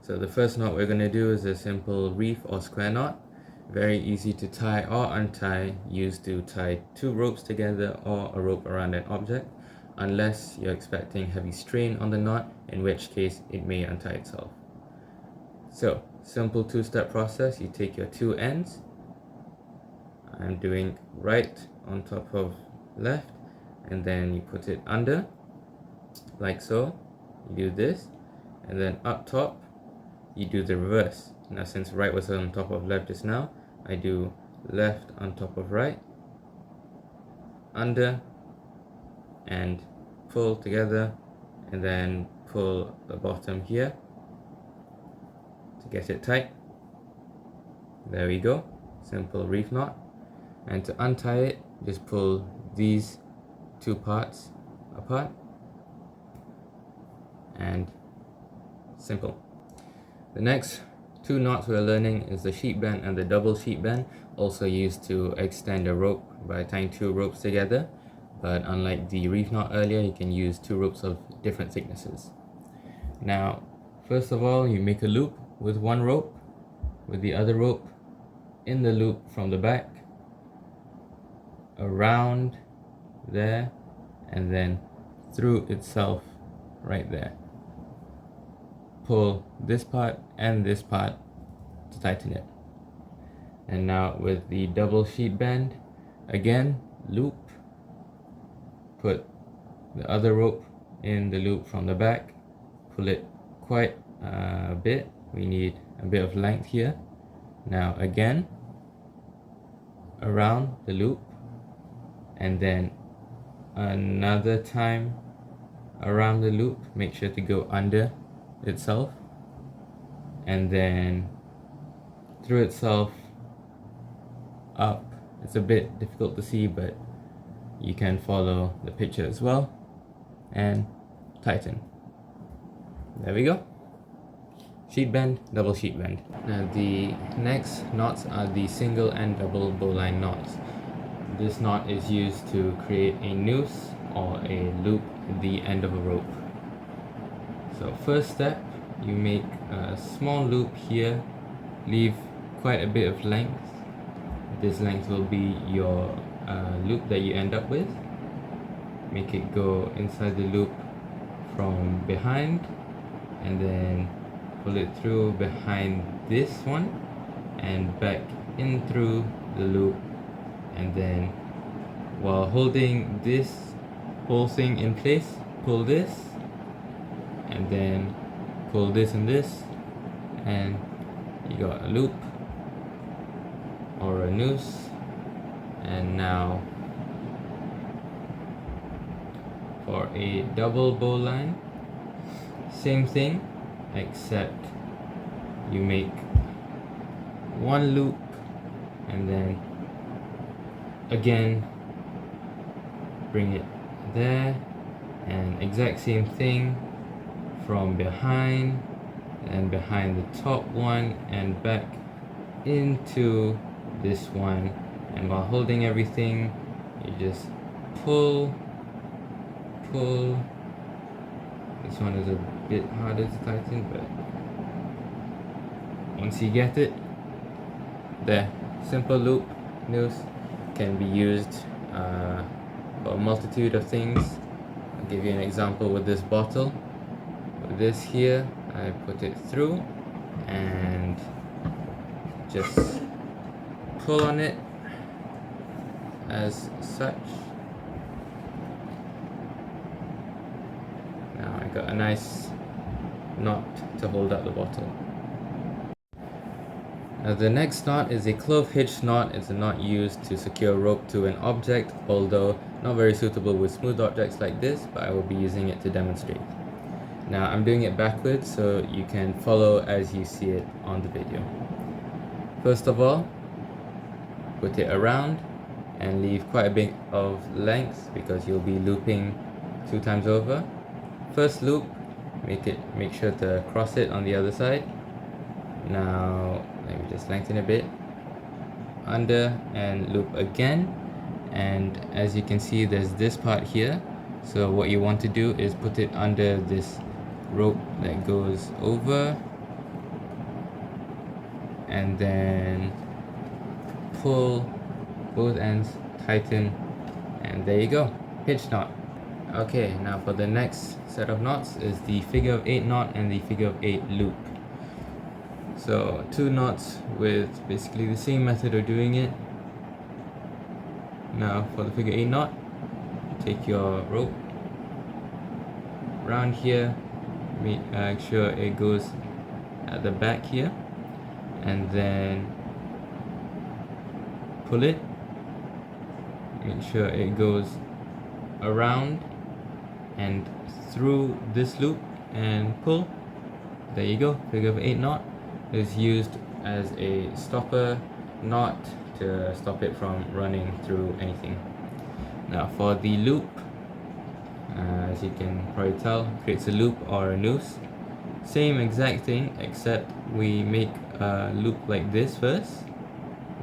So the first knot we're going to do is a simple reef or square knot. Very easy to tie or untie, used to tie two ropes together or a rope around an object, unless you're expecting heavy strain on the knot, in which case it may untie itself. So, simple two-step process. You take your two ends. I'm doing right on top of left, and then you put it under, like so. You do this, and then up top, you do the reverse. Now, since right was on top of left just now, I do left on top of right, under, and pull together, and then pull the bottom here to get it tight. There we go, simple reef knot. And to untie it, just pull these two parts apart, and simple. The next two knots we're learning is the sheep bend and the double sheep bend, also used to extend a rope by tying two ropes together, but unlike the reef knot earlier, you can use two ropes of different thicknesses. Now, first of all, you make a loop with one rope, with the other rope in the loop from the back, around there, and then through itself right there. Pull this part and this part to tighten it. And now with the double sheep bend, again, loop, put the other rope in the loop from the back, pull it quite a bit. We need a bit of length here. Now again, around the loop, and then another time around the loop. Make sure to go under itself, and then through itself up. It's a bit difficult to see, but you can follow the picture as well, and tighten. There we go. Sheep bend, double sheep bend. Now the next knots are the single and double bowline knots. This knot is used to create a noose or a loop at the end of a rope. So first step, you make a small loop here, leave quite a bit of length. This length will be your loop that you end up with. Make it go inside the loop from behind, and then pull it through behind this one and back in through the loop, and then while holding this whole thing in place, pull this, and then pull this and this, and you got a loop or a noose. And now for a double bowline, same thing, except you make one loop and then again bring it there, and exact same thing from behind and behind the top one and back into this one. And while holding everything, you just pull. This one is a bit harder to tighten, but once you get it, there, simple loop noose can be used for a multitude of things. I'll give you an example with this bottle. With this here, I put it through and just pull on it as such. Now I got a nice knot to hold up the bottle. Now the next knot is a clove hitch knot. It's a knot used to secure rope to an object, although not very suitable with smooth objects like this, but I will be using it to demonstrate. Now I'm doing it backwards so you can follow as you see it on the video. First of all, put it around and leave quite a bit of length because you'll be looping 2 times over. First loop, make sure to cross it on the other side. Now let me just lengthen a bit, under and loop again, and as you can see there's this part here. So what you want to do is put it under this rope that goes over and then pull both ends, tighten, and there you go, hitch knot. Okay, now for the next set of knots is the figure of 8 knot and the figure of 8 loop. So 2 knots with basically the same method of doing it. Now for the figure 8 knot, take your rope around here, make sure it goes at the back here, and then pull it, make sure it goes around and through this loop and pull. There you go, figure of 8 knot is used as a stopper knot to stop it from running through anything. Now for the loop, as you can probably tell, creates a loop or a noose. Same exact thing, except we make a loop like this first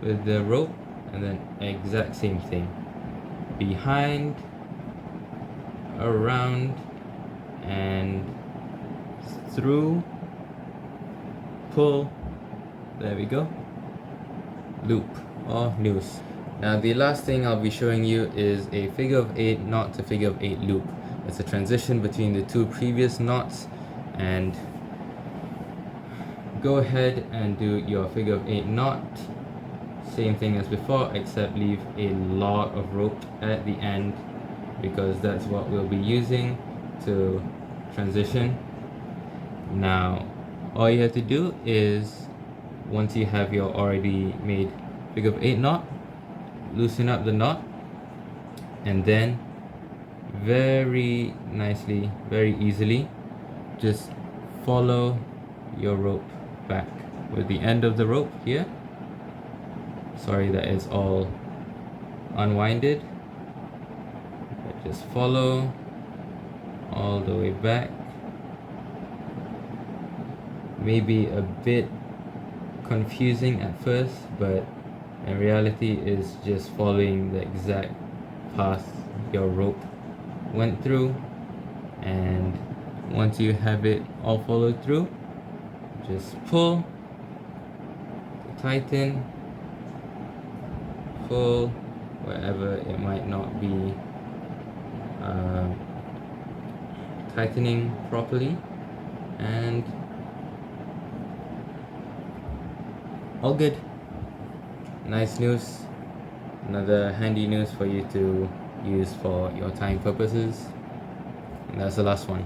with the rope, and then exact same thing, behind, around, and through, pull. There we go, loop or noose. Now the last thing I'll be showing you is a figure of 8 knot to figure of 8 loop. It's a transition between the two previous knots, and go ahead and do your figure of 8 knot. Same thing as before, except leave a lot of rope at the end, because that's what we'll be using to transition. Now all you have to do is, once you have your already made figure of 8 knot, loosen up the knot, and then very nicely, very easily, just follow your rope back with the end of the rope here. Sorry that it's all unwinded, but just follow all the way back. Maybe a bit confusing at first, but in reality is just following the exact path your rope went through. And once you have it all followed through, just pull, tighten, pull wherever it might not be tightening properly, and all good. Nice noose, another handy noose for you to use for your tying purposes. And that's the last one.